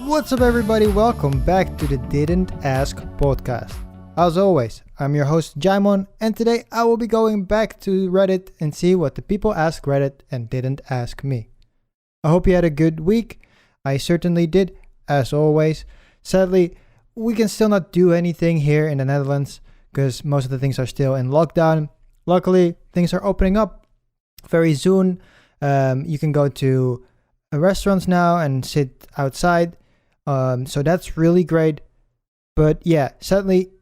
What's up, everybody? Welcome back to the Didn't Ask podcast. As always, I'm your host Djimon, and today I will be going back to Reddit and see what the people asked Reddit and didn't ask me. I hope you had a good week. I certainly did, as always. Sadly, we can still not do anything here in the Netherlands because most of the things are still in lockdown. Luckily, things are opening up very soon. You can go to restaurants now and sit outside. So that's really great. But yeah, sadly,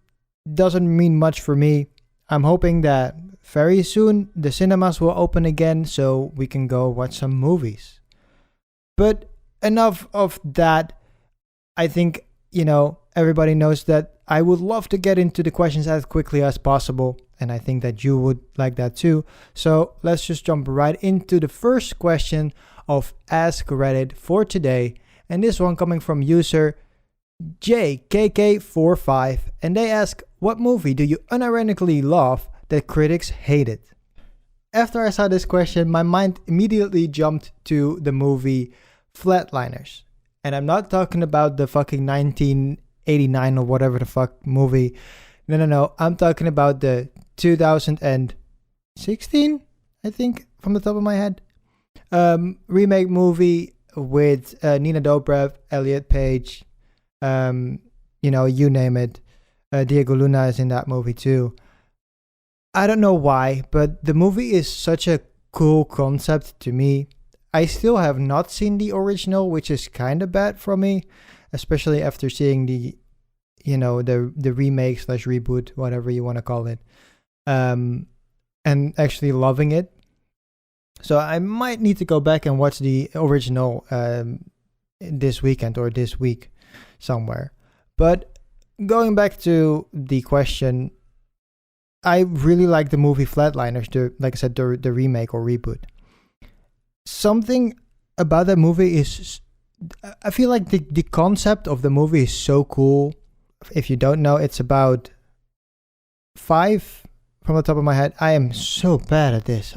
doesn't mean much for me. I'm hoping that very soon the cinemas will open again so we can go watch some movies. But enough of that. I think, everybody knows that I would love to get into the questions as quickly as possible. And I think that you would like that too. So let's just jump right into the first question of Ask Reddit for today. And this one coming from user JKK45. And they ask, what movie do you unironically love that critics hated? After I saw this question, my mind immediately jumped to the movie Flatliners. And I'm not talking about the fucking 1989 or whatever the fuck movie. No. I'm talking about the 2016, I think, from the top of my head. Remake movie with Nina Dobrev, Elliot Page, you name it. Diego Luna is in that movie too. I don't know why, but the movie is such a cool concept to me. I still have not seen the original, which is kind of bad for me, especially after seeing the remake / reboot, whatever you want to call it, and actually loving it. So I might need to go back and watch the original this weekend or this week somewhere. But going back to the question, I really like the movie Flatliners, like I said, the remake or reboot. Something about that movie is, I feel like the concept of the movie is so cool. If you don't know, it's about 5 from the top of my head. I am so bad at this.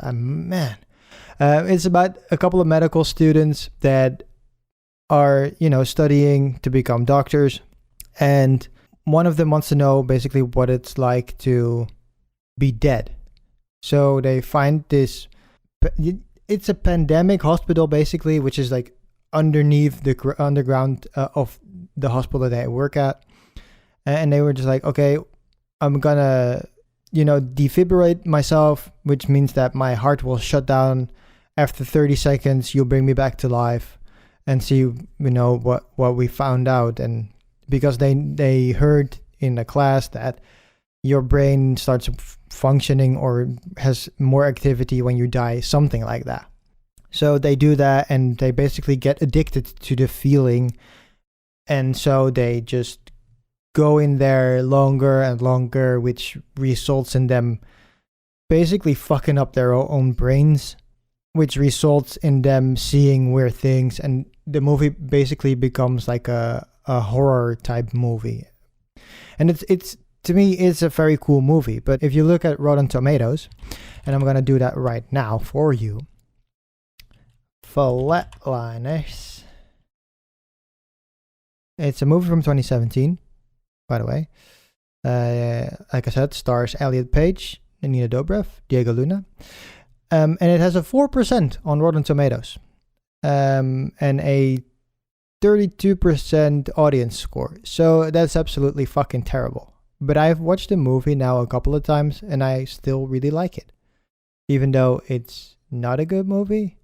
It's about a couple of medical students that are, studying to become doctors. And one of them wants to know basically what it's like to be dead. So they find this, it's a pandemic hospital basically, which is like underneath the underground of the hospital that they work at. And they were just like, okay, I'm gonna, defibrillate myself, which means that my heart will shut down. After 30 seconds, you'll bring me back to life and see, what we found out. And because they heard in the class that your brain starts functioning or has more activity when you die, something like that. So they do that and they basically get addicted to the feeling. And so they just go in there longer and longer, which results in them basically fucking up their own brains, which results in them seeing weird things. And the movie basically becomes like a horror type movie. And it's to me, it's a very cool movie. But if you look at Rotten Tomatoes, and I'm going to do that right now for you, Flatliners. It's a movie from 2017, by the way. Like I said, stars Elliot Page, Nina Dobrev, Diego Luna. And it has a 4% on Rotten Tomatoes. And a 32% audience score. So that's absolutely fucking terrible. But I've watched the movie now a couple of times and I still really like it. Even though it's not a good movie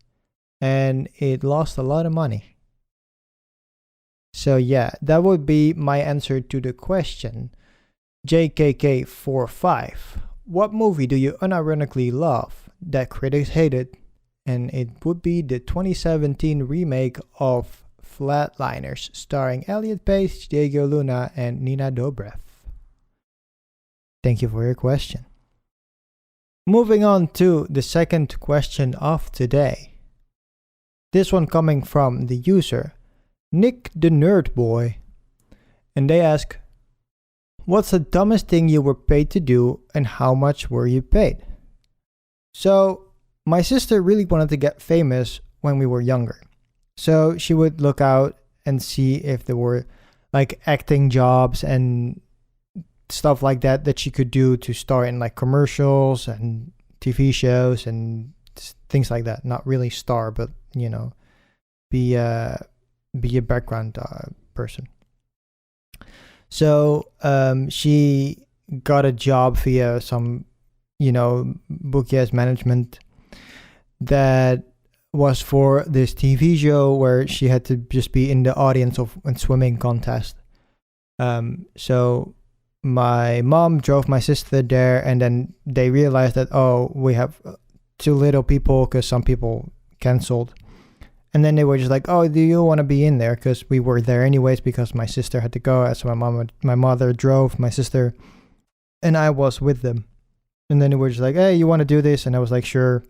and it lost a lot of money. So yeah, that would be my answer to the question. JKK45. What movie do you unironically love that critics hated? And it would be the 2017 remake of Flatliners, starring Elliot Page, Diego Luna, and Nina Dobrev. Thank you for your question. Moving on to the second question of today. This one coming from the user, Nick the Nerd Boy. And they ask, what's the dumbest thing you were paid to do and how much were you paid? So, my sister really wanted to get famous when we were younger. So she would look out and see if there were like acting jobs and stuff like that she could do to star in like commercials and TV shows and things like that. Not really star, but be a background person. So she got a job via some bookie management that was for this TV show where she had to just be in the audience of a swimming contest. So my mom drove my sister there, and then they realized that, we have too little people because some people canceled. And then they were just like, do you want to be in there? Because we were there anyways because my sister had to go. So my mother drove my sister, and I was with them. And then they were just like, hey, you want to do this? And I was like, sure.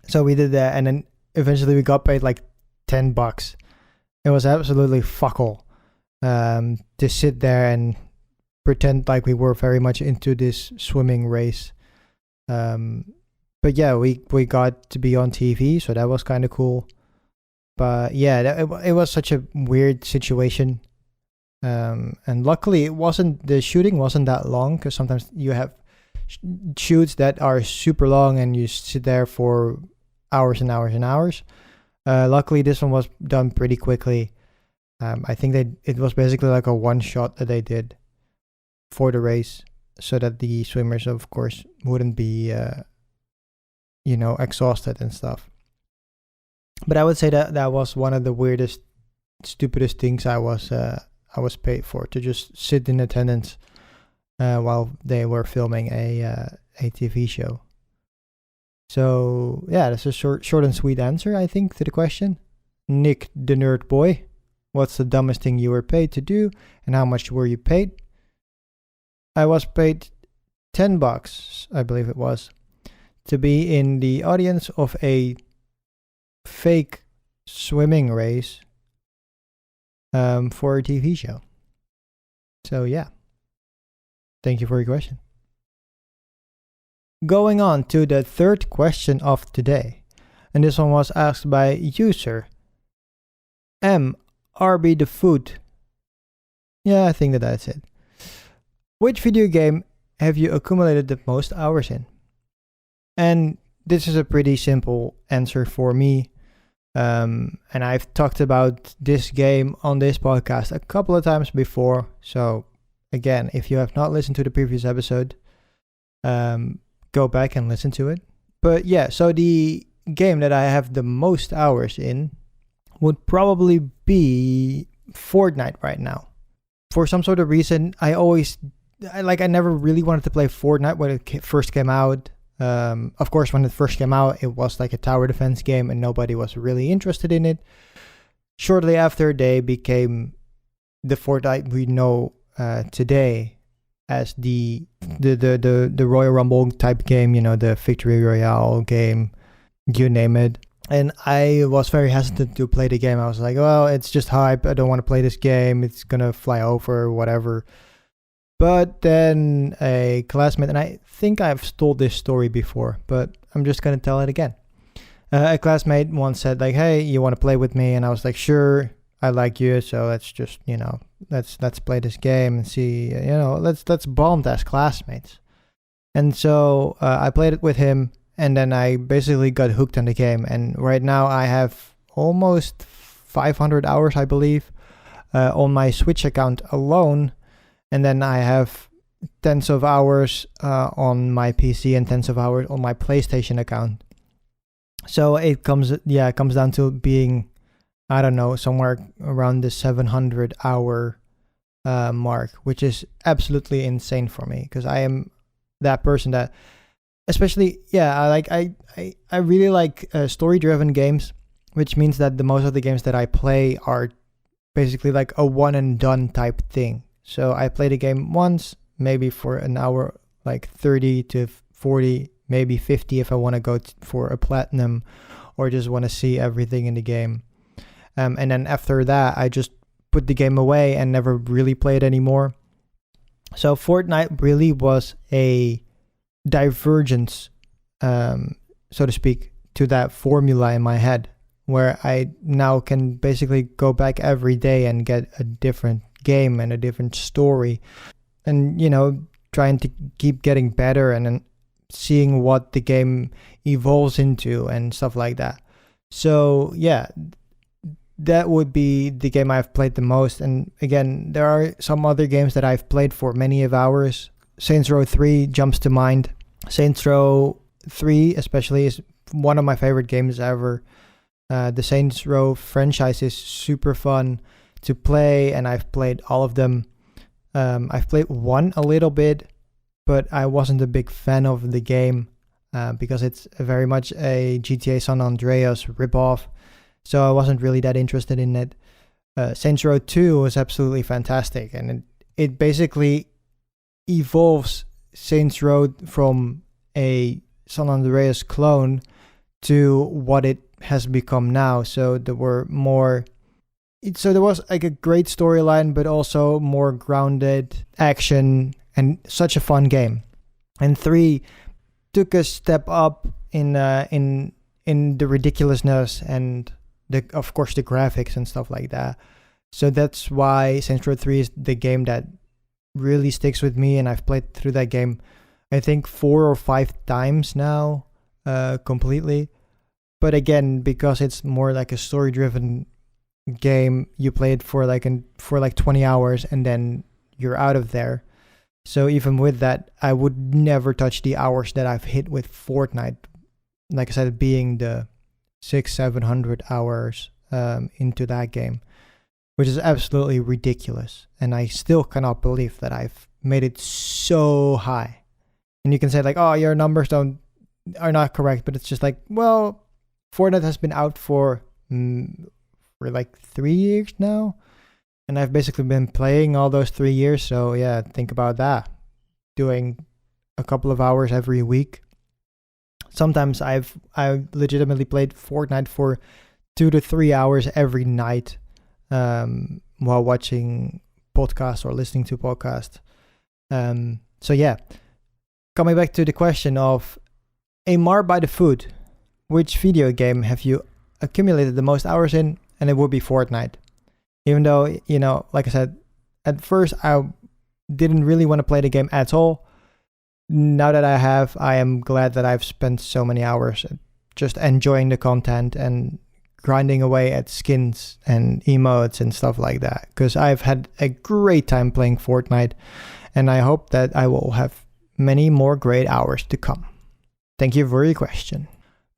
So we did that, and then eventually we got paid like $10. It was absolutely fuck all to sit there and pretend like we were very much into this swimming race. But yeah, we got to be on TV, so that was kind of cool. But yeah, it was such a weird situation. And luckily the shooting wasn't that long, because sometimes you have shoots that are super long and you sit there for hours and hours and hours. Luckily this one was done pretty quickly. I think it was basically like a one shot that they did for the race, so that the swimmers of course wouldn't be exhausted and stuff. But I would say that was one of the weirdest, stupidest things I was paid for, to just sit in attendance while they were filming a TV show. So yeah, that's a short and sweet answer, I think, to the question. Nick the Nerd Boy, what's the dumbest thing you were paid to do, and how much were you paid? I was paid $10, I believe it was, to be in the audience of a fake swimming race for a TV show. So yeah, thank you for your question. Going on to the third question of today, and this one was asked by user RB the Food. Yeah, I think that's it. Which video game have you accumulated the most hours in? And this is a pretty simple answer for me. And I've talked about this game on this podcast a couple of times before. So again, if you have not listened to the previous episode, go back and listen to it. But yeah, so the game that I have the most hours in would probably be Fortnite right now. For some sort of reason, I never really wanted to play Fortnite when it first came out. Of course, when it first came out, it was like a tower defense game and nobody was really interested in it. Shortly after, they became the Fortnite we know today as the Royal Rumble type game, the Victory Royale game, you name it. And I was very hesitant to play the game. I was like, well, it's just hype. I don't want to play this game. It's going to fly over, whatever. But then a classmate, and I think I've told this story before, but I'm just going to tell it again. A classmate once said like, hey, you want to play with me? And I was like, sure, I like you. So let's just, let's play this game and see, let's bond as classmates. And so I played it with him, and then I basically got hooked on the game. And right now I have almost 500 hours, I believe, on my Switch account alone. And then I have tens of hours on my PC and tens of hours on my PlayStation account. So it comes down to being, I don't know, somewhere around the 700 hour mark, which is absolutely insane for me, because I am that person that, especially, I really like story-driven games, which means that the most of the games that I play are basically like a one and done type thing. So I play the game once, maybe for an hour, like 30 to 40, maybe 50 if I want to go for a platinum or just want to see everything in the game. And then after that, I just put the game away and never really play it anymore. So Fortnite really was a divergence, so to speak, to that formula in my head, where I now can basically go back every day and get a different game and a different story, and trying to keep getting better and then seeing what the game evolves into and stuff like that. So yeah, that would be the game I've played the most. And again, there are some other games that I've played for many of hours. Saints Row 3 jumps to mind. Saints Row 3 especially is one of my favorite games ever. The Saints Row franchise is super fun to play, and I've played all of them. I've played one a little bit, but I wasn't a big fan of the game because it's very much a GTA San Andreas ripoff, so I wasn't really that interested in it. Saints Row 2 was absolutely fantastic, and it basically evolves Saints Row from a San Andreas clone to what it has become now. So there was like a great storyline, but also more grounded action and such a fun game. And 3 took a step up in the ridiculousness and of course the graphics and stuff like that. So that's why Saints Row 3 is the game that really sticks with me, and I've played through that game I think 4 or 5 times now, completely. But again, because it's more like a story-driven game, you play it for like 20 hours and then you're out of there. So even with that, I would never touch the hours that I've hit with Fortnite. Like I said, being the 600-700 hours into that game, which is absolutely ridiculous. And I still cannot believe that I've made it so high. And you can say like, oh, your numbers are not correct, but it's just like, well, Fortnite has been out for like 3 years now, and I've basically been playing all those 3 years. So yeah, think about that. Doing a couple of hours every week. Sometimes I've legitimately played Fortnite for 2 to 3 hours every night, while watching podcasts or listening to podcasts. So yeah, coming back to the question of a mar by the food. Which video game have you accumulated the most hours in? And it would be Fortnite. Even though, like I said, at first I didn't really want to play the game at all. Now that I am glad that I've spent so many hours just enjoying the content and grinding away at skins and emotes and stuff like that. Because I've had a great time playing Fortnite, and I hope that I will have many more great hours to come. Thank you for your question.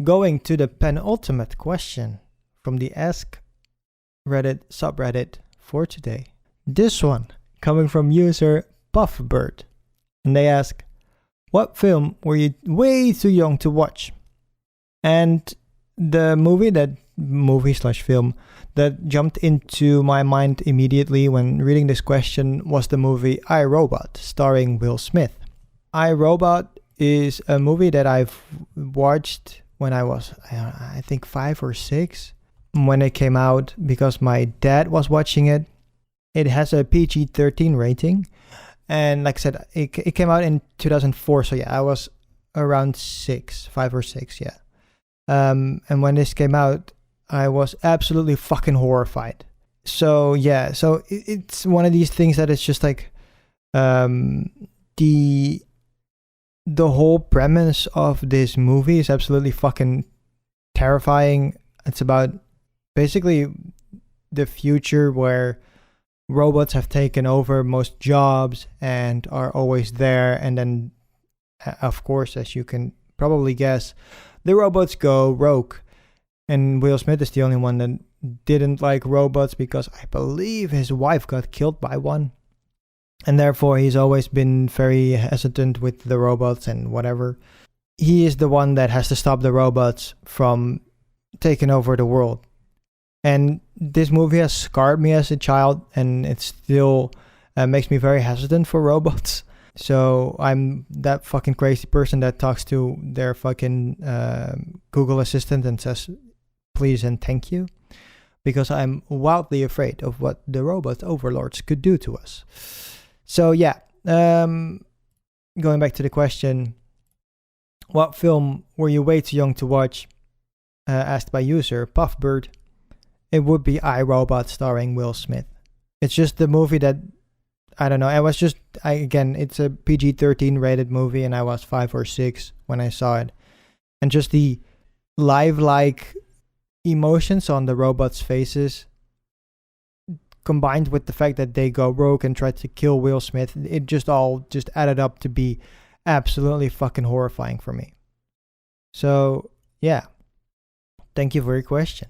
Going to the penultimate question from the Ask Reddit subreddit for today. This one coming from user Puffbird. And they ask, what film were you way too young to watch? And the movie/film that jumped into my mind immediately when reading this question was the movie I, Robot, starring Will Smith. I, Robot is a movie that I've watched when I was, I think 5 or 6 when it came out, because my dad was watching it. It has a PG-13 rating, and like I said, it came out in 2004. So yeah, I was around 5 or 6, yeah. And when this came out, I was absolutely fucking horrified. So yeah, it's one of these things that it's just like the whole premise of this movie is absolutely fucking terrifying. It's about basically the future where robots have taken over most jobs and are always there. And then, of course, as you can probably guess, the robots go rogue. And Will Smith is the only one that didn't like robots because I believe his wife got killed by one. And therefore, he's always been very hesitant with the robots and whatever. He is the one that has to stop the robots from taking over the world. And this movie has scarred me as a child, and it still makes me very hesitant for robots. So I'm that fucking crazy person that talks to their fucking Google Assistant and says, please and thank you. Because I'm wildly afraid of what the robot overlords could do to us. So yeah, going back to the question, what film were you way too young to watch? asked by user Puffbird, it would be iRobot starring Will Smith. It's just the movie that, I don't know, again, it's a PG-13 rated movie and I was 5 or 6 when I saw it. And just the live-like emotions on the robots' faces, combined with the fact that they go rogue and try to kill Will Smith, it just added up to be absolutely fucking horrifying for me. So, yeah. Thank you for your question.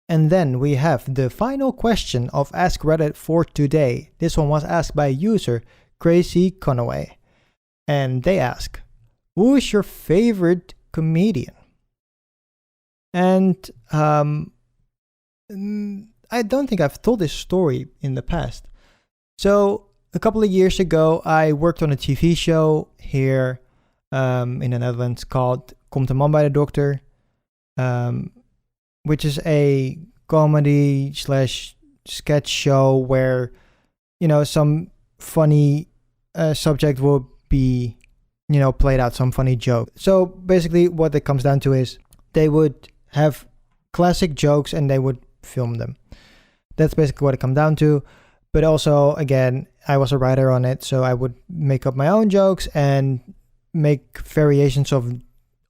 And then we have the final question of Ask Reddit for today. This one was asked by user Crazy Conaway. And they ask, who is your favorite comedian? And I don't think I've told this story in the past. So a couple of years ago, I worked on a TV show here in the Netherlands called Komt de man bij de dokter, which is a comedy / sketch show where, some funny subject will be, played out, some funny joke. So basically what it comes down to is they would have classic jokes and they would film them. That's basically what it comes down to. But also, again, I was a writer on it, so I would make up my own jokes and make variations of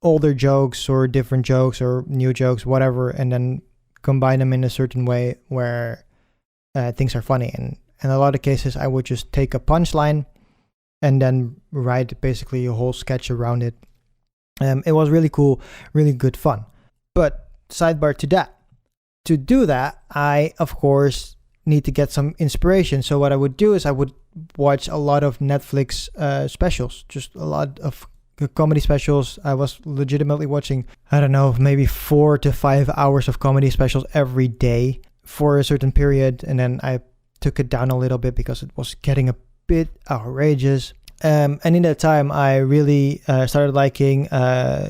older jokes or different jokes or new jokes, whatever, and then combine them in a certain way where things are funny. And in a lot of cases, I would just take a punchline and then write basically a whole sketch around it. It was really cool, really good fun. But sidebar to that, to do that, I, of course, need to get some inspiration. So what I would do is I would watch a lot of Netflix specials, just a lot of comedy specials. I was legitimately watching, I don't know, maybe 4 to 5 hours of comedy specials every day for a certain period. And then I took it down a little bit because it was getting a bit outrageous. And in that time, I really started liking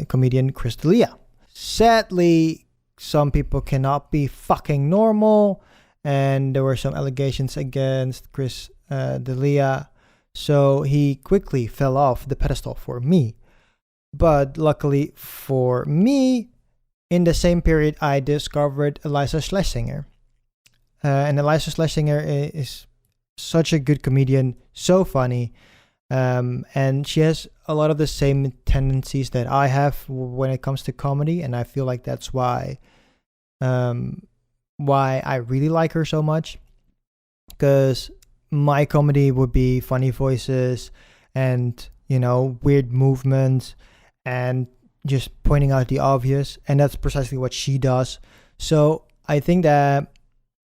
comedian Chris D'Elia. Sadly, some people cannot be fucking normal. And there were some allegations against Chris D'Elia. So he quickly fell off the pedestal for me. But luckily for me, in the same period, I discovered Eliza Schlesinger. And Eliza Schlesinger is such a good comedian, so funny. And she has a lot of the same tendencies that I have when it comes to comedy. And I feel like that's why I really like her so much. Because my comedy would be funny voices and, weird movements and just pointing out the obvious. And that's precisely what she does. So I think that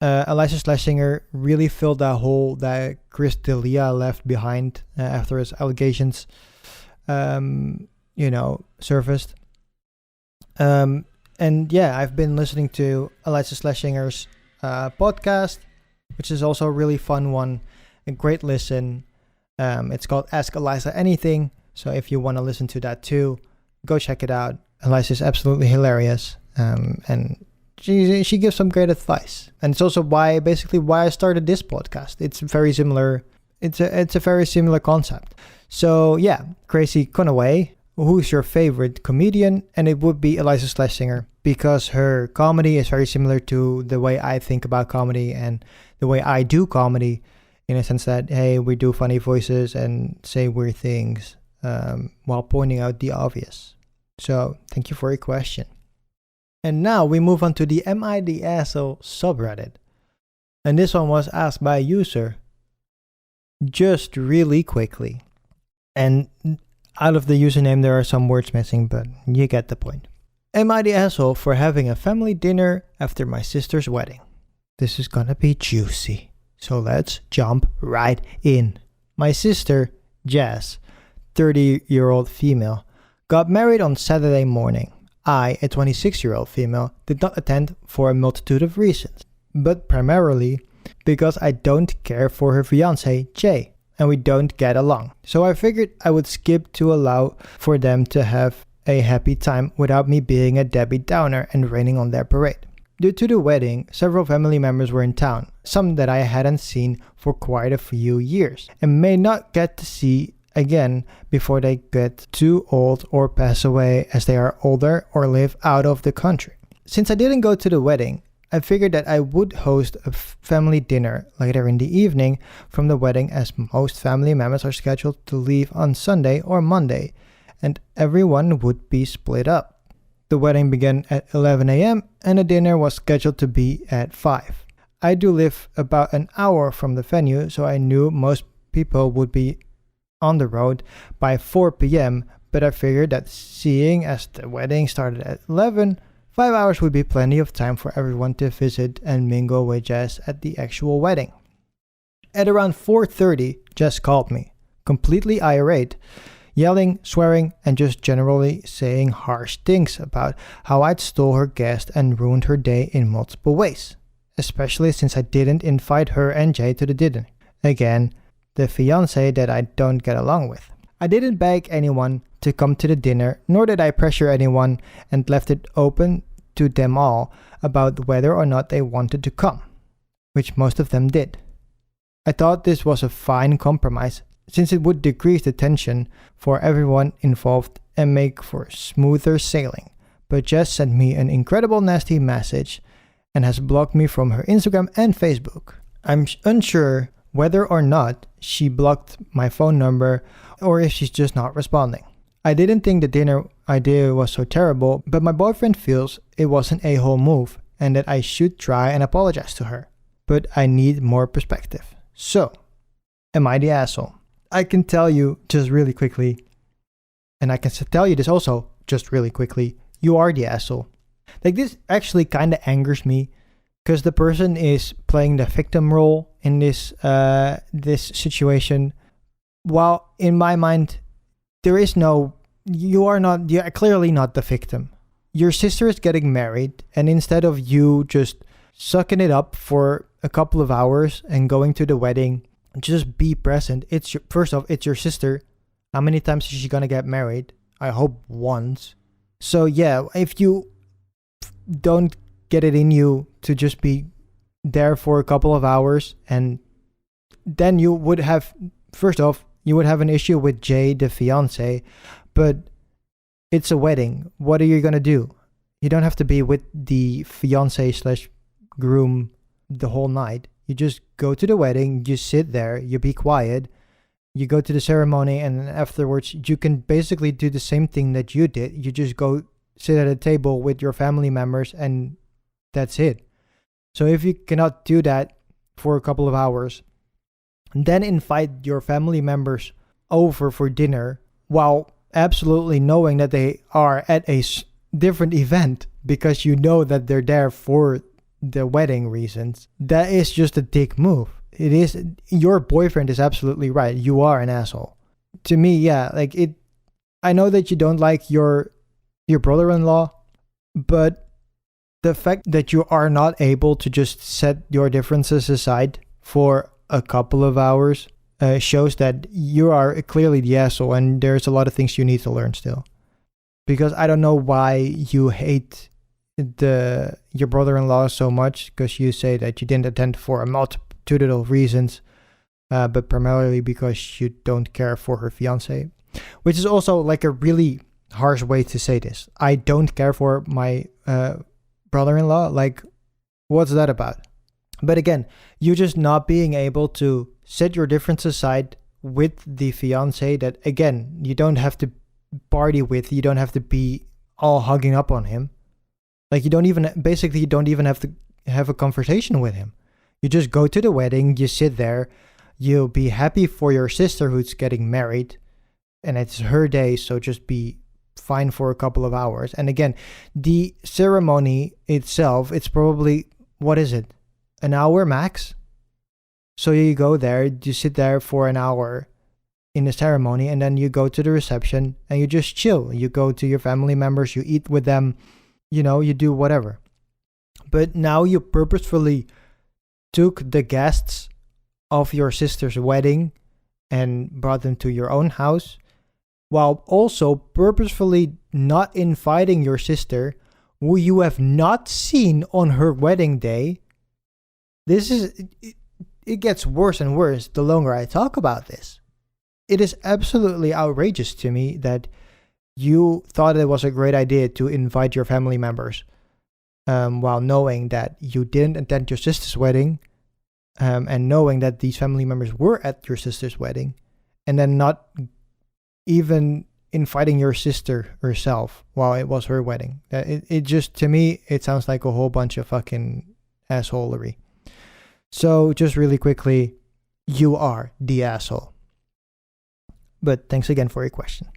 Eliza Schlesinger really filled that hole that Chris D'Elia left behind after his allegations, surfaced. And yeah, I've been listening to Eliza Schlesinger's podcast, which is also a really fun one, a great listen. It's called Ask Eliza Anything. So if you want to listen to that too, go check it out. Eliza is absolutely hilarious. And she gives some great advice. And it's also why I started this podcast. It's very similar. It's a very similar concept. So yeah, Crazy Conaway, who's your favorite comedian? And it would be Eliza Schlesinger, because her comedy is very similar to the way I think about comedy and the way I do comedy, in a sense that, hey, we do funny voices and say weird things while pointing out the obvious. So thank you for your question. And now we move on to the Am I the Asshole subreddit. And this one was asked by a user just really quickly. And out of the username there are some words missing, but you get the point. Am I the asshole for having a family dinner after my sister's wedding? This is gonna be juicy. So let's jump right in. My sister, Jazz, 30-year-old female, got married on Saturday morning. I, a 26-year-old female, did not attend for a multitude of reasons, but primarily because I don't care for her fiancé, Jay, and we don't get along. So I figured I would skip to allow for them to have a happy time without me being a Debbie Downer and raining on their parade. Due to the wedding, several family members were in town, some that I hadn't seen for quite a few years, and may not get to see again before they get too old or pass away, as they are older or live out of the country. Since I didn't go to the wedding, I figured that I would host a family dinner later in the evening from the wedding, as most family members are scheduled to leave on Sunday or Monday, and everyone would be split up. The wedding began at 11 a.m. and the dinner was scheduled to be at 5. I do live about an hour from the venue, so I knew most people would be on the road by 4 p.m., but I figured that seeing as the wedding started at 11, 5 hours would be plenty of time for everyone to visit and mingle with Jess at the actual wedding. At around 4:30, Jess called me, completely irate, yelling, swearing, and just generally saying harsh things about how I'd stole her guest and ruined her day in multiple ways, especially since I didn't invite her and Jay to the dinner. Again, the fiancé that I don't get along with. I didn't beg anyone to come to the dinner, nor did I pressure anyone, and left it open to them all about whether or not they wanted to come, which most of them did. I thought this was a fine compromise, since it would decrease the tension for everyone involved and make for smoother sailing, but Jess sent me an incredible nasty message and has blocked me from her Instagram and Facebook. I'm unsure whether or not she blocked my phone number or if she's just not responding. I didn't think the dinner idea was so terrible, but my boyfriend feels it was an a-hole move and that I should try and apologize to her. But I need more perspective. So, am I the asshole? I can tell you just really quickly, and I can tell you this also just really quickly, you are the asshole. Like, this actually kind of angers me because the person is playing the victim role in this situation, while in my mind, you're clearly not the victim. Your sister is getting married, and instead of you just sucking it up for a couple of hours and going to the wedding, just be present. First off, it's your sister. How many times is she gonna get married? I hope once. So yeah, if you don't get it in you to just be there for a couple of hours, and then you would have, first off, you would have an issue with Jay, the fiance, but it's a wedding. What are you going to do? You don't have to be with the fiance / groom the whole night. You just go to the wedding, you sit there, you be quiet, you go to the ceremony, and then afterwards you can basically do the same thing that you did. You just go sit at a table with your family members and that's it. So if you cannot do that for a couple of hours, then invite your family members over for dinner while absolutely knowing that they are at a different event because you know that they're there for the wedding reasons. That is just a dick move. It is. Your boyfriend is absolutely right. You are an asshole. To me, yeah, like it. I know that you don't like your brother-in-law, but the fact that you are not able to just set your differences aside for a couple of hours shows that you are clearly the asshole, and there's a lot of things you need to learn still. Because I don't know why you hate your brother-in-law so much, because you say that you didn't attend for a multitude of reasons, but primarily because you don't care for her fiance, which is also like a really harsh way to say this. I don't care for my brother-in-law. Like, what's that about? But again, you just not being able to set your differences aside with the fiance that, again, you don't have to party with, you don't have to be all hugging up on him. Like, you don't even have to have a conversation with him. You just go to the wedding, you sit there, you'll be happy for your sister who's getting married, and it's her day, so just be fine for a couple of hours. And again, the ceremony itself, it's probably, what is it? An hour max? So you go there, you sit there for an hour in the ceremony, and then you go to the reception and you just chill. You go to your family members, you eat with them, you do whatever. But now you purposefully took the guests of your sister's wedding and brought them to your own house, while also purposefully not inviting your sister, who you have not seen on her wedding day. It gets worse and worse the longer I talk about this. It is absolutely outrageous to me that you thought it was a great idea to invite your family members while knowing that you didn't attend your sister's wedding, and knowing that these family members were at your sister's wedding, and then not even inviting your sister herself while it was her wedding. It just, to me, it sounds like a whole bunch of fucking assholery. So just really quickly, you are the asshole. But thanks again for your question.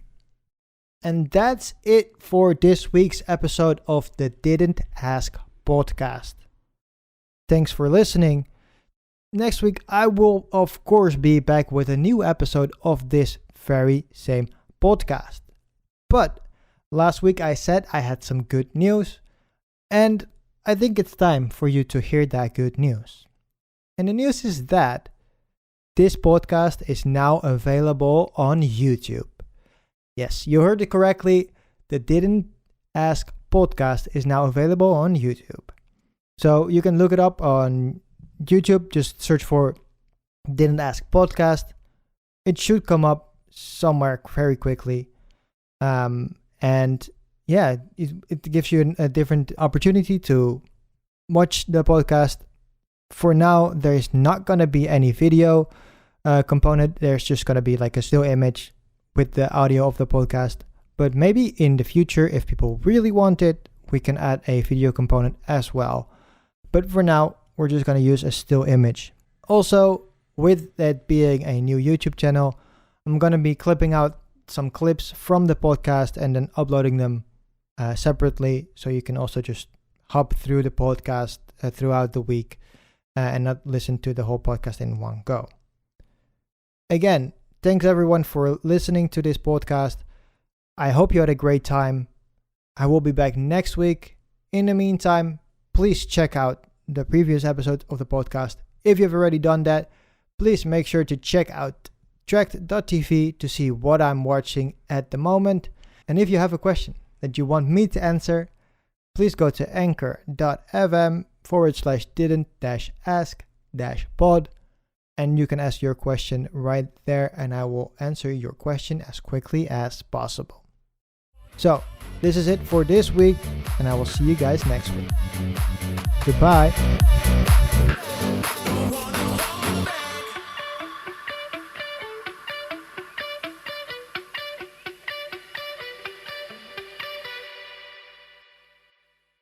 And that's it for this week's episode of the Didn't Ask podcast. Thanks for listening. Next week, I will, of course, be back with a new episode of this very same podcast. But last week I said I had some good news, and I think it's time for you to hear that good news. And the news is that this podcast is now available on YouTube. Yes, you heard it correctly. The Didn't Ask podcast is now available on YouTube. So you can look it up on YouTube. Just search for Didn't Ask podcast. It should come up somewhere very quickly. And yeah, it gives you a different opportunity to watch the podcast. For now, there's not going to be any video component. There's just going to be like a still image with the audio of the podcast. But maybe in the future, if people really want it, we can add a video component as well. But for now, we're just going to use a still image. Also, with it being a new YouTube channel, I'm going to be clipping out some clips from the podcast and then uploading them separately, so you can also just hop through the podcast throughout the week and not listen to the whole podcast in one go. Again, thanks everyone for listening to this podcast. I hope you had a great time. I will be back next week. In the meantime, please check out the previous episodes of the podcast. If you've already done that, please make sure to check out tracked.tv to see what I'm watching at the moment. And if you have a question that you want me to answer, please go to anchor.fm/didn't-ask-pod, and you can ask your question right there, and I will answer your question as quickly as possible. So, this is it for this week, and I will see you guys next week. Goodbye.